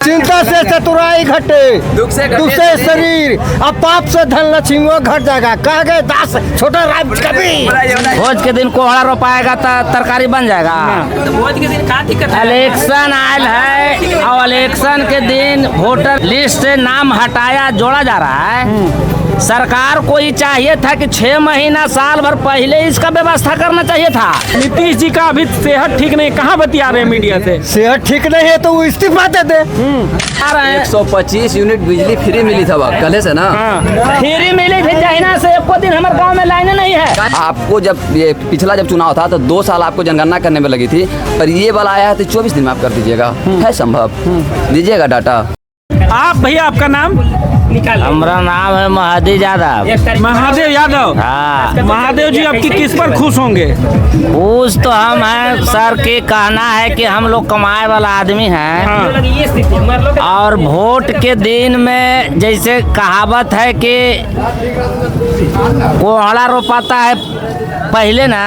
चिंता से चतुराई घटे, दुख से शरीर, अब पाप से धन लक्ष्मी घट जाएगा। कह गए दास छोटा राय कभी। भोज के दिन कोहड़ा रोपाएगा तो तरकारी बन जाएगा। भोज के दिन का दिक्कत है? इलेक्शन आयल है और इलेक्शन के दिन वोटर लिस्ट से नाम हटाया जोड़ा जा रहा है। सरकार को ही चाहिए था कि 6 महीना साल भर पहले इसका व्यवस्था करना चाहिए था। नीतीश जी का अभी सेहत ठीक नहीं, कहाँ बतिया रहे हैं मीडिया से? सेहत ठीक नहीं है तो वो इस्तीफा दे दे। 125 यूनिट बिजली फ्री मिली था कल से ना। फ्री मिली थी जहिना से एको दिन हमारे गांव में लाइनें नहीं है। आपको जब ये पिछला जब चुनाव था तो 2 साल आपको जनगणना करने में लगी थी, पर ये वाला आया है तो 24 दिन में आप कर दीजिएगा। है संभव? दीजिएगा डाटा। आप भैया, आपका नाम? हमारा नाम है महादेव यादव। महादेव यादव। हाँ। महादेव जी आपकी किस पर खुश होंगे? खुश तो हम हैं सर, के कहना है कि हम लोग कमाए वाला आदमी हैं। हाँ। और वोट के दिन में जैसे कहावत है कि कोहड़ा रोपाता है पहले ना,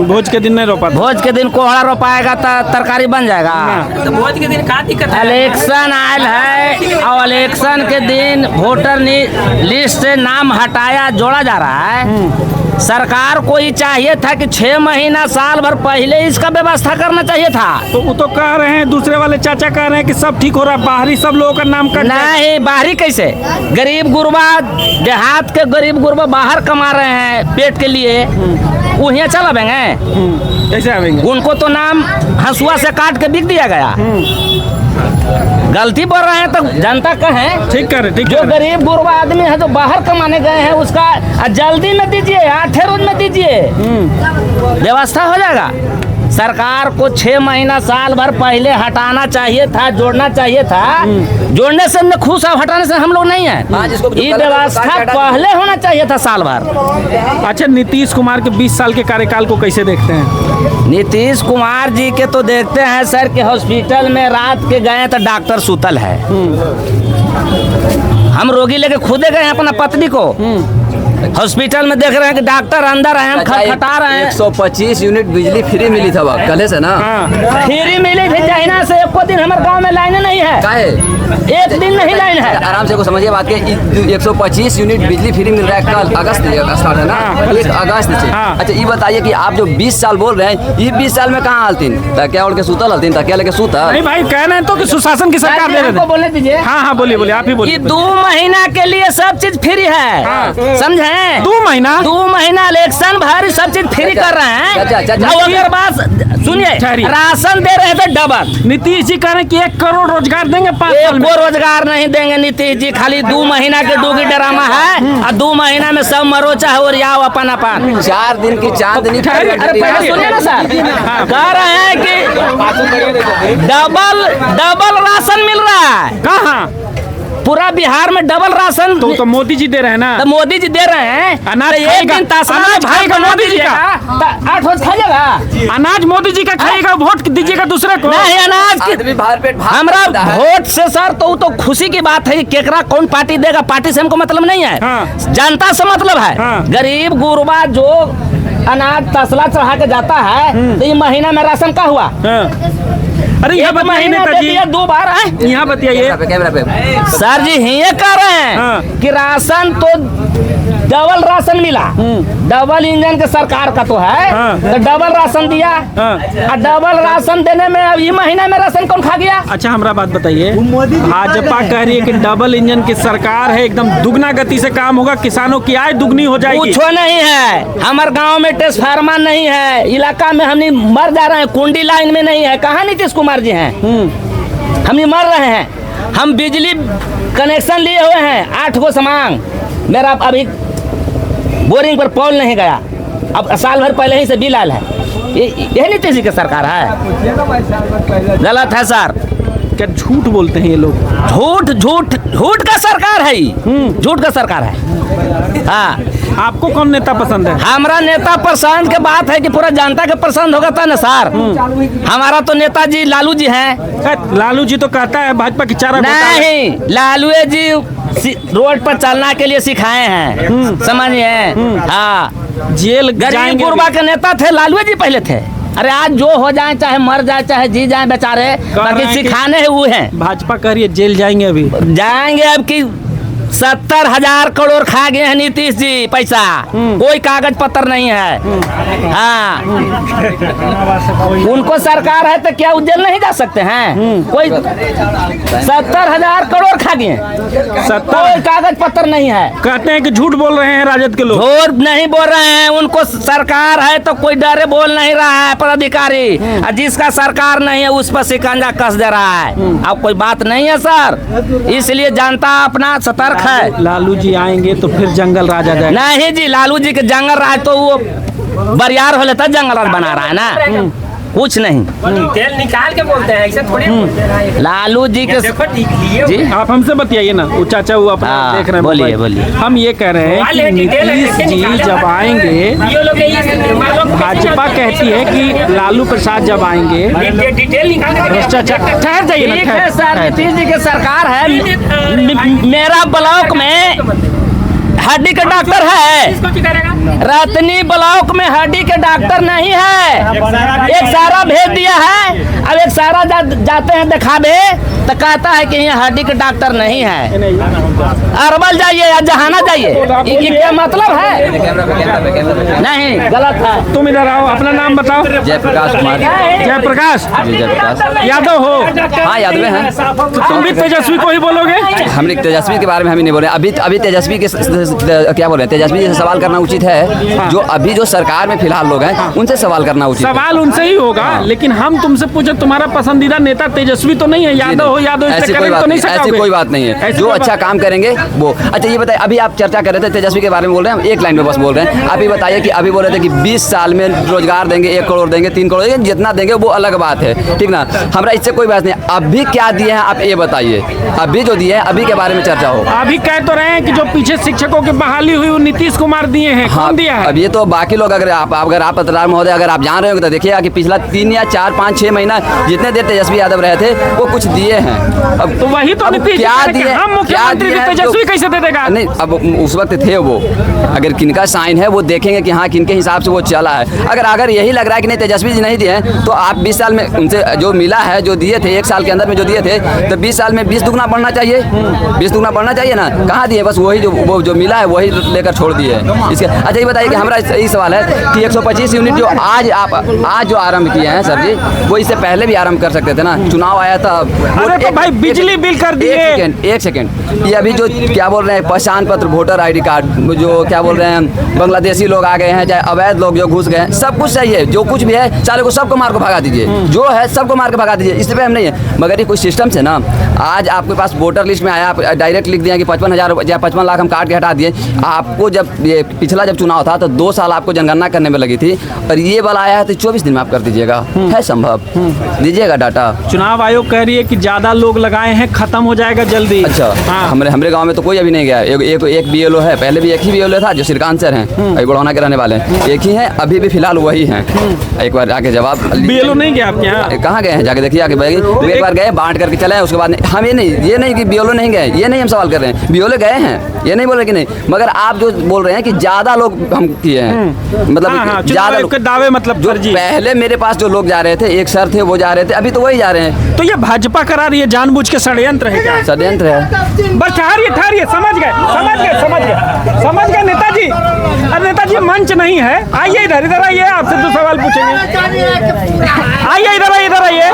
भोज के दिन नहीं रोपा। भोज के दिन कोहड़ा रोपाएगा तो तरकारी बन जाएगा। तो भोज के दिन का दिक्कत है? इलेक्शन आयल है और इलेक्शन के दिन वोटर लिस्ट से नाम हटाया जोड़ा जा रहा है। सरकार को ही चाहिए था कि 6 महीना साल भर पहले इसका व्यवस्था करना चाहिए था। तो वो तो कह रहे हैं, दूसरे वाले चाचा कह रहे हैं कि सब ठीक हो रहा है, बाहरी सब लोगों का नाम कट नहीं, बाहरी कैसे? गरीब गुरबा, देहात के गरीब गुरबा बाहर कमा रहे हैं पेट के लिए, वो यहाँ चल आवेंगे? कैसे आवेंगे? उनको तो नाम हंसुआ से काट के बिक दिया गया। गलती बोल रहे हैं तो जनता कहे ठीक करे, ठीक जो करे। गरीब गुरबा आदमी है जो बाहर कमाने गए हैं उसका जल्दी में दीजिए, 8 रोज में दीजिए, व्यवस्था हो जाएगा। सरकार को 6 महीना साल भर पहले हटाना चाहिए था, जोड़ना चाहिए था। जोड़ने से मैं खुश हूँ, हटाने से हम लोग नहीं है। ये व्यवस्था पहले होना चाहिए था साल भर। अच्छा, नीतीश कुमार के 20 साल के कार्यकाल को कैसे देखते हैं? नीतीश कुमार जी के तो देखते हैं सर कि हॉस्पिटल में रात के गए तो डॉक्टर सुतल है। हम रोगी लेके खुदे गए हैं अपना पत्नी को, हॉस्पिटल में देख रहे हैं कि डॉक्टर अंदर है, हम खटखटा रहे हैं। 125 यूनिट बिजली फ्री मिली था कल से ना। फ्री मिली थी जहिना से एको दिन हमारे गांव में लाइनें नहीं है। काहे? एक दिन नहीं लाइन है। आराम से को समझिए बात के 125 यूनिट बिजली फ्री मिल रहा है कल अगस्त स्टार्ट है ना, 1 अगस्त से। अच्छा ये बताइए कि आप जो 20 साल बोल रहे हैं, ये 20 साल में कहाँ हलतीन? तकिया ओढ़ के सूतल हलतीन, तकिया लेके सूता? नहीं भाई, कहना है तो कि सुशासन की सरकार दे रहे थे। बोलने दीजिए। हाँ, बोलिए बोलिए, आप ही बोलिए। 2 महीना के लिए सब चीज फ्री है, समझे? 2 महीना? 2 महीना इलेक्शन भर सब चीज फ्री कर रहे हैं। और अगर बात सुनिए, राशन दे रहे थे डबल। नीतीश जी कह रहे हैं कि 1 करोड़ रोजगार देंगे 5 साल में। रोजगार नहीं देंगे नीतीश जी, खाली 2 महीना के डूगी ड्रामा है और 2 महीना में सब मरो चाहे और आओ अपन अपन। 4 दिन की चांदनी। अरे पहले सुनिए ना सर, कह रहे हैं कि डबल राशन मिल रहा है। कहाँ? पूरा बिहार में डबल राशन तो मोदी जी दे रहे हैं ना। तो मोदी जी दे रहे हैं। अनाज एक दिन अनाज खाएगा मोदी जी का। 8 रोज खाएगा अनाज मोदी जी का खाएगा, वोट दीजिएगा दूसरे को। नहीं, अनाज की हमरा वोट से सर तो खुशी की बात है। केकरा कौन पार्टी देगा, पार्टी से हमको मतलब नहीं है। जनता से मतलब है। गरीब गुरबा जो अनाज तसला चढ़ा के जाता है, तो ये महीना में राशन का हुआ? अरे यहाँ बताइए नेताजी, 2 बार है। यहाँ बताइए सर जी, ये कह रहे हैं कि राशन तो डबल राशन मिला। डबल इंजन के सरकार का तो है, तो डबल राशन दिया। और डबल राशन देने में अब ये महीना में राशन कौन खा गया? अच्छा, हमारा बात बताइए, भाजपा कह रही है कि डबल इंजन की सरकार है, एकदम दुगना गति से काम होगा, किसानों की आय दुगनी हो जाएगी। कुछ नहीं है, हमारे गांव में ट्रांसफार्मर नहीं है, इलाका में हम मर जा रहे हैं, कुंडी लाइन में नहीं है। कहाँ नीतीश कुमार जी हैं? हम मर रहे हैं। हम बिजली कनेक्शन लिए हुए हैं 8 गो समांग, मेरा अभी बोरिंग पर पोल नहीं गया, अब साल भर पहले ही से बिल आयल है। यही नीतीश जी की सरकार है? गलत है सर। क्या झूठ बोलते हैं ये लोग? झूठ का सरकार है, झूठ का सरकार है। हाँ, आपको कौन नेता पसंद है? हमारा नेता पसंद के बात है कि पूरा जनता के पसंद होगा था ना सर। हमारा तो नेताजी लालू जी हैं। लालू जी तो कहता है भाजपा की चारा नहीं, लालू जी रोड पर चलना के लिए सिखाए हैं, समझिए? हाँ, जेल गरीब गुरबा के नेता थे लालू जी, पहले थे। अरे आज जो हो जाए, चाहे मर जाए चाहे जी जाए बेचारे, बाकी सिखाने है वो हैं। भाजपा कह रही है जेल जाएंगे, अभी जाएंगे। अब की 70,000 करोड़ खा गए हैं नीतीश जी पैसा, कोई कागज पत्र नहीं है। हाँ, उनको सरकार है तो क्या वो जेल नहीं जा सकते हैं? कोई 70,000 करोड़ खा गए, कोई कागज पत्र नहीं है। कहते हैं कि झूठ बोल रहे हैं राजद के लोग। झूठ नहीं बोल रहे हैं, उनको सरकार है तो कोई डरे बोल नहीं रहा है पदाधिकारी, और जिसका सरकार नहीं है उस पर शिकंजा कस दे रहा है। अब कोई बात नहीं है सर, इसलिए जनता अपना सतर्क है। लालू जी आएंगे तो फिर जंगल राज आ जाएगा। नहीं जी, लालू जी के जंगल राज तो वो बरियार हो लेता, जंगल राज बना रहा है ना, कुछ नहीं। तेल निकाल के बोलते हैं, ऐसे थोड़ी बोलते हैं। लालू जी के देखो लिए जी आप हमसे बताइए ना, वो चाचा वो अपना हाँ, देख रहे हैं। बोलिए, मोबाइल। बोलिए। हम ये कह रहे हैं कि नीतीश जी जब आएंगे, भाजपा कहती है कि लालू प्रसाद जब आएंगे, डिटेल निकाल के भ्रष्टाचार। ठहर जाइए ना, ठीक ठहर। है सर, नीतीश जी की सरकार है। मेरा ब्लॉक में हड्डी का डॉक्टर है, रतनी ब्लॉक में हड्डी के डॉक्टर नहीं है। एक सारा भेज दिया है, अब एक सारा जाते हैं दिखावे तो कहता है कि यहाँ हड्डी के डॉक्टर नहीं है। अरवल जाइए या जहाना जाइए, ये क्या मतलब है? नहीं, गलत है। तुम इधर आओ, अपना नाम बताओ। जयप्रकाश कुमार। जयप्रकाश जी, जयप्रकाश यादव हो? हाँ, यादव हैं। तो तुम भी तेजस्वी को ही बोलोगे? हमने तेजस्वी के बारे में हम ही नहीं बोल रहे। अभी तेजस्वी के क्या बोल रहे हैं, तेजस्वी जी से सवाल करना उचित है। जो अभी जो सरकार में फिलहाल लोग हैं उनसे सवाल करना उचित है। सवाल उनसे ही होगा, लेकिन हम तुमसे पूछे तुम्हारा पसंदीदा नेता तेजस्वी तो नहीं है? यादव हो, यादव इससे ऐसी कोई करेक्ट बात तो नहीं नहीं, ऐसी सकाओगे? कोई बात नहीं है। ऐसी जो कोई अच्छा बात- काम करेंगे वो। अच्छा ये बताइए, अभी आप चर्चा कर रहे थे तेजस्वी के बारे में बोल रहे हैं, हम एक लाइन में बस बोल रहे हैं। अभी बताइए कि अभी बोल रहे थे कि 20 साल में रोजगार देंगे, 1 करोड़ देंगे, 3 करोड़ देंगे, जितना देंगे वो अलग बात है, ठीक ना। हमारा इससे कोई बात नहीं। अभी क्या दिए हैं आप ये बताइए, अभी जो दिए हैं अभी के बारे में चर्चा हो। अभी कह तो रहे हैं कि जो पीछे शिक्षकों की बहाली हुई वो नीतीश कुमार दिए हैं। कौन दिया है? अब ये तो बाकी लोग, अगर आप पत्रकार महोदय अगर आप जान रहे हो तो देखिएगा कि पिछला 3 या 4, 5, 6 महीना जितने देर तेजस्वी यादव रहे थे वो कुछ दिए हैं। अब तो वही तो अब नीतीश जी क्या कह रहे दिए, हैं, हम क्या मुख्यमंत्री दिए थे, हैं तेजस्वी जो- कैसे दे देगा? नहीं, अब उस वक्त थे वो, अगर किनका साइन है वो देखेंगे कि हाँ किनके हिसाब से वो चला है। अगर यही लग रहा है कि नहीं तेजस्वी जी नहीं दिए हैं, तो आप 20 साल में उनसे जो मिला है, जो दिए थे 1 साल के अंदर में जो दिए थे, तो 20 साल में 20 दुगना बढ़ना चाहिए। 20 दुगना बढ़ना चाहिए ना, कहाँ दिए? बस वही जो मिला है वही लेकर छोड़ दिए हैं इसके। अच्छा ये बताइए कि हमारा यही सवाल है कि 125 यूनिट जो आज जो आरंभ किए हैं सर जी, वो इससे पहले भी आरंभ कर सकते थे ना। चुनाव आया था। अरे तो भाई बिजली बिल कर दिए। एक सेकेंड, ये अभी जो क्या बोल रहे हैं, पहचान पत्र, वोटर ID कार्ड, जो क्या बोल रहे हैं, बांग्लादेशी लोग आ गए हैं, चाहे अवैध लोग जो घुस गए हैं, सब कुछ सही है। जो कुछ भी है साले को सबको मार को भगा दीजिए, जो है सबको मार के भगा दीजिए, इस पे हम नहीं है। मगर ये कुछ सिस्टम से ना, आज आपके पास वोटर लिस्ट में आया, आप डायरेक्ट लिख दिया कि 55,000 या 55 लाख हम काट के हटा दिए। आपको जब ये पिछला जब चुनाव था तो 2 साल आपको जनगणना करने में लगी थी, और ये वाला आया है तो 24 दिन में आप कर दीजिएगा। है संभव? दीजिएगा डाटा। चुनाव आयोग कह रही है कि ज्यादा लोग लगाए हैं, खत्म हो जाएगा जल्दी। अच्छा, हाँ। हमारे गांव में तो कोई अभी नहीं गया। एक BLO है, पहले भी एक ही BLO था जो श्रीकांत सर हैं, अभी बढ़ौना के रहने वाले हैं, एक ही हैं, अभी भी फिलहाल वही हैं। एक बार जाके जवाब BLO नहीं गया आपके यहाँ? कहाँ गए हैं, जाके देखिए आगे बैग। एक बार गए, बांट करके चले, उसके बाद हम ये नहीं कि BLO नहीं गए, ये नहीं हम सवाल कर रहे हैं। BLO गए हैं, ये नहीं बोल रहे कि नहीं, मगर आप जो बोल रहे हैं कि ज्यादा लोग हम किए हैं, मतलब ज्यादा के दावे, मतलब जो पहले मेरे पास जो लोग जा रहे थे, एक सर थे वो जा रहे थे, अभी तो वही जा रहे हैं। तो ये भाजपा करा रही है जानबूझ के षड्यंत्र है क्या? षड्यंत्र है। बस ठहरिए, समझ गए नेताजी। अरे नेताजी मंच नहीं है, आइए इधर आइए, आपसे 2 सवाल पूछेंगे। आइए इधर आइए,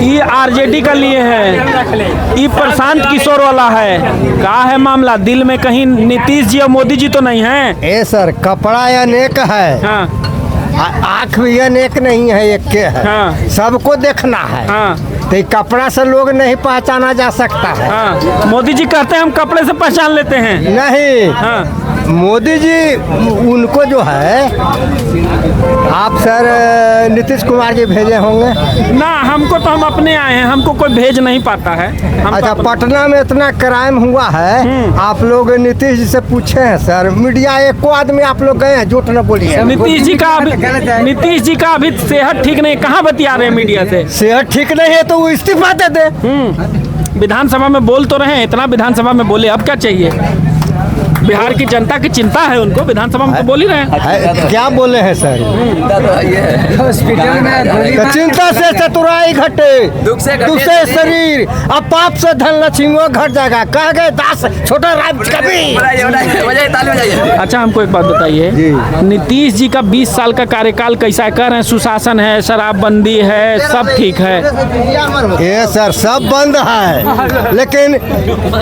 ये RJD का लिए है, ये प्रशांत किशोर वाला है। कहा है मामला, दिल में कहीं नीतीश जी और मोदी जी तो नहीं है? ए सर, कपड़ा अनेक है, हाँ आँख भी अनेक नहीं है, एक के है। हाँ। सबको देखना है। हाँ तो ये कपड़ा से लोग नहीं पहचाना जा सकता है। हाँ। मोदी जी कहते हैं हम कपड़े से पहचान लेते हैं। नहीं, हाँ मोदी जी उनको जो है, आप सर नीतीश कुमार जी भेजे होंगे ना, हमको तो हम अपने आए हैं, हमको कोई भेज नहीं पाता है। हम अच्छा, तो पटना में इतना क्राइम हुआ है, आप लोग नीतीश जी से पूछे हैं सर? मीडिया एको आदमी आप लोग गए हैं, झूठ न बोलिए। नीतीश जी का अभी सेहत ठीक नहीं, कहाँ बतिया रहे हैं मीडिया से? सेहत ठीक नहीं है तो वो इस्तीफा दे दे। विधानसभा में बोल तो रहे हैं, इतना विधानसभा में बोले, अब क्या चाहिए? बिहार की जनता की चिंता है उनको, विधानसभा में तो बोल ही रहे हैं। क्या बोले हैं सर? हॉस्पिटल में चिंता से चतुराई घटे, दुख से शरीर, अब पाप से धन लक्ष्मी घट जाएगा। कह गए दास छोटा राम कभी। अच्छा, हमको एक बात बताइए, नीतीश जी का 20 साल का कार्यकाल कैसा है? कह रहे हैं सुशासन है, शराबबंदी है, सब ठीक है। ये सर सब बंद है, लेकिन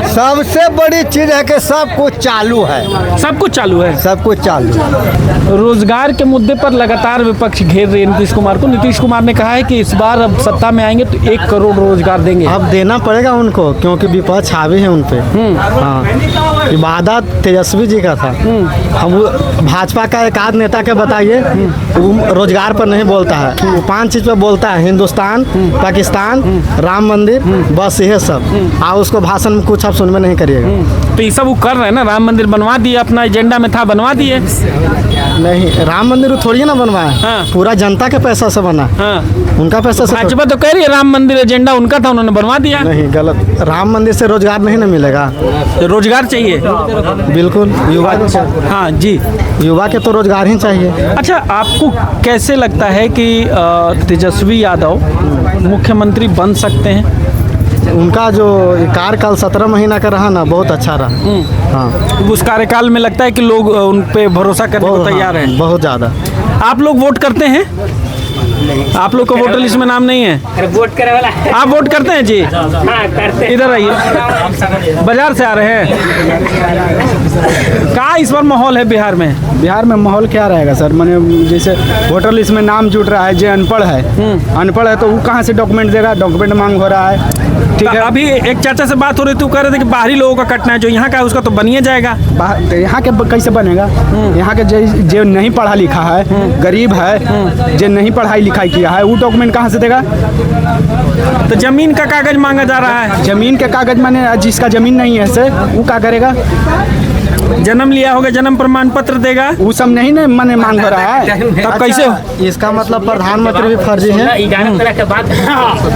सबसे बड़ी चीज है कि सब कुछ चालू है। सब कुछ चालू है, सब कुछ चालू। रोजगार के मुद्दे पर लगातार विपक्ष घेर रही है नीतीश कुमार को। नीतीश कुमार ने कहा है कि इस बार अब सत्ता में आएंगे तो 1 करोड़ रोजगार देंगे। अब देना पड़ेगा उनको, क्योंकि विपक्ष हावी है उन पे। हाँ, वादा तेजस्वी जी का था। हम भाजपा का एक आध नेता के बताइए, वो रोजगार पर नहीं बोलता है, वो 5 चीज पे बोलता है, हिंदुस्तान, पाकिस्तान, राम मंदिर, बस यह सब। आप उसको भाषण में कुछ आप सुनने नहीं करिएगा। तो ये सब वो कर रहे हैं ना, राम मंदिर बनवा दिए, अपना एजेंडा में था बनवा दिए। नहीं, राम मंदिर थोड़ी ना बनवाया, हाँ। पूरा जनता के पैसा से बना, हाँ, उनका पैसा से। भाजपा तो कह रही है राम मंदिर एजेंडा उनका था, उन्होंने बनवा दिया। नहीं, गलत। राम मंदिर से रोजगार नहीं ना मिलेगा। रोजगार चाहिए, बिल्कुल युवा। हाँ जी, युवा के तो रोजगार ही चाहिए। अच्छा, आपको कैसे लगता है कि तेजस्वी यादव मुख्यमंत्री बन सकते हैं? उनका जो कार्यकाल 17 महीना का रहा ना, बहुत अच्छा रहा। हाँ, उस कार्यकाल में लगता है कि लोग उन पे भरोसा करने को तैयार हैं। बहुत ज़्यादा। आप लोग वोट करते हैं? आप लोग का वोटर लिस्ट में नाम नहीं है? अरे वोट करे वाला है। आप वोट करते हैं जी? हाँ, करते हैं। इधर आइए, बाजार से आ रहे हैं। क्या इस बार माहौल है बिहार में? बिहार में माहौल क्या रहेगा सर? मैंने जैसे वोटर लिस्ट में नाम जुट रहा है, जो अनपढ़ है तो वो कहाँ से डॉक्यूमेंट देगा? डॉक्यूमेंट मांग हो रहा है, ठीक है। अभी एक चाचा से बात हो रही थी, वो कह रहे थे कि बाहरी लोगों का कटना है, जो यहाँ का है उसका तो बनिए जाएगा। तो यहाँ के कैसे बनेगा? यहाँ के जो नहीं पढ़ा लिखा है, गरीब है, जो नहीं पढ़ाई लिखाई किया है, वो डॉक्यूमेंट कहाँ से देगा? तो जमीन का कागज मांगा जा रहा है। जमीन के कागज माने जिसका जमीन नहीं है सर, वो क्या करेगा? जन्म लिया होगा, जन्म प्रमाण पत्र देगा, वो सब नहीं ना माने मांग हो रहा है। तब कैसे? इसका मतलब प्रधानमंत्री भी फर्जी है। 11 तरह के बात।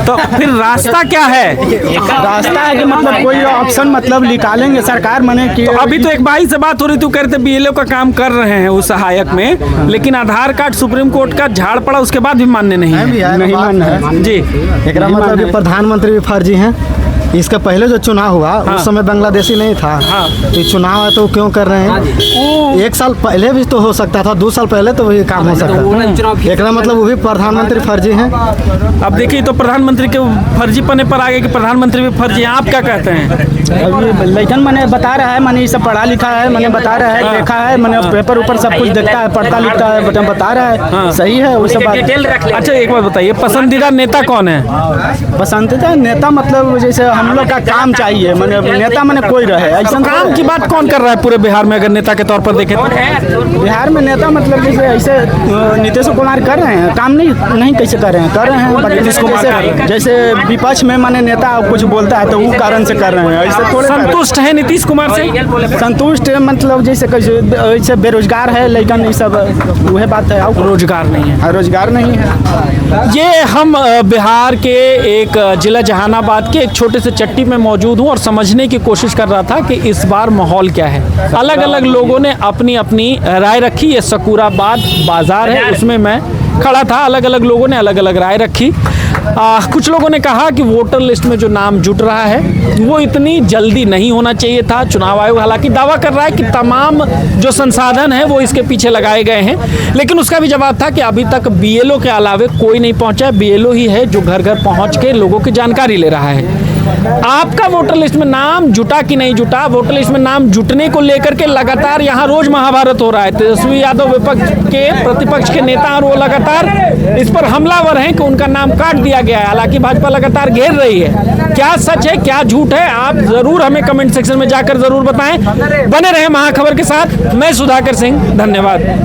तो फिर रास्ता क्या है? रास्ता है कि मतलब कोई ऑप्शन मतलब निकालेंगे सरकार माने कि तो अभी तो एक भाई से बात हो रही थी, कह रहे थे बीएलओ का काम कर रहे हैं उस सहायक में, लेकिन आधार कार्ड सुप्रीम कोर्ट का झाड़ पड़ा, उसके बाद भी मान्य नहीं है। नहीं मानना है जी, एकरा मतलब कि प्रधानमंत्री भी फर्जी हैं। इसका पहले जो चुनाव हुआ, उस समय बांग्लादेशी नहीं था। तो चुनाव है तो क्यों कर रहे हैं? 1 साल पहले भी तो हो सकता था, 2 साल पहले तो वही काम हो सकता था। एकरा मतलब वो भी प्रधानमंत्री फर्जी हैं। अब देखिए, तो प्रधानमंत्री के फर्जी पने पर आ गए कि प्रधानमंत्री भी फर्जी हैं। आप क्या कहते हैं? अभी लेकिन मैंने बता रहा है, मैंने ये सब पढ़ा लिखा है, मैंने बता रहा है, देखा है, मैंने पेपर ऊपर सब कुछ देखता है, पढ़ता लिखता है, बता रहा है, सही है वो सब डिटेल रख ले। अच्छा, एक बात बताइए, पसंदीदा नेता कौन है? पसंदीदा नेता मतलब जैसे हम लोग का काम चाहिए, मैंने नेता मैंने कोई रहे ऐसा। काम की बात कौन कर रहा है पूरे बिहार में, अगर नेता के तौर पर देखें तो? बिहार में नेता मतलब जैसे ऐसे नीतीश कुमार कर रहे हैं काम, नहीं कैसे कर रहे हैं, जैसे विपक्ष में माने नेता कुछ बोलता है तो वो कारण से कर रहे हैं, ऐसे थोड़े। संतुष्ट है नीतीश कुमार से? संतुष्ट मतलब जैसे कैसे बेरोजगार है, लेकिन ये सब वह बात है, रोजगार नहीं है। रोजगार नहीं है। ये हम बिहार के एक जिला जहानाबाद के एक छोटे से चट्टी में मौजूद हूँ और समझने की कोशिश कर रहा था कि इस बार माहौल क्या है। अलग अलग लोगों ने अपनी अपनी राय रखी। ये सकूराबाद बाजार है, उसमें मैं खड़ा था। अलग अलग लोगों ने अलग अलग राय रखी। कुछ लोगों ने कहा कि वोटर लिस्ट में जो नाम जुट रहा है वो इतनी जल्दी नहीं होना चाहिए था। चुनाव आयोग हालांकि दावा कर रहा है कि तमाम जो संसाधन है वो इसके पीछे लगाए गए हैं, लेकिन उसका भी जवाब था कि अभी तक बीएलओ के अलावे कोई नहीं पहुंचा। बीएलओ ही है जो घर घर पहुंच के लोगों की जानकारी ले रहा है। आपका वोटर लिस्ट में नाम जुटा कि नहीं जुटा? वोटर लिस्ट में नाम जुटने को लेकर के लगातार यहाँ रोज महाभारत हो रहा है। तेजस्वी यादव विपक्ष के प्रतिपक्ष के नेता और वो लगातार इस पर हमलावर हैं कि उनका नाम काट दिया गया है। हालांकि भाजपा लगातार घेर रही है। क्या सच है, क्या झूठ है, आप जरूर हमें कमेंट सेक्शन में जाकर जरूर बताएं। बने रहे महाखबर के साथ। मैं सुधाकर सिंह, धन्यवाद।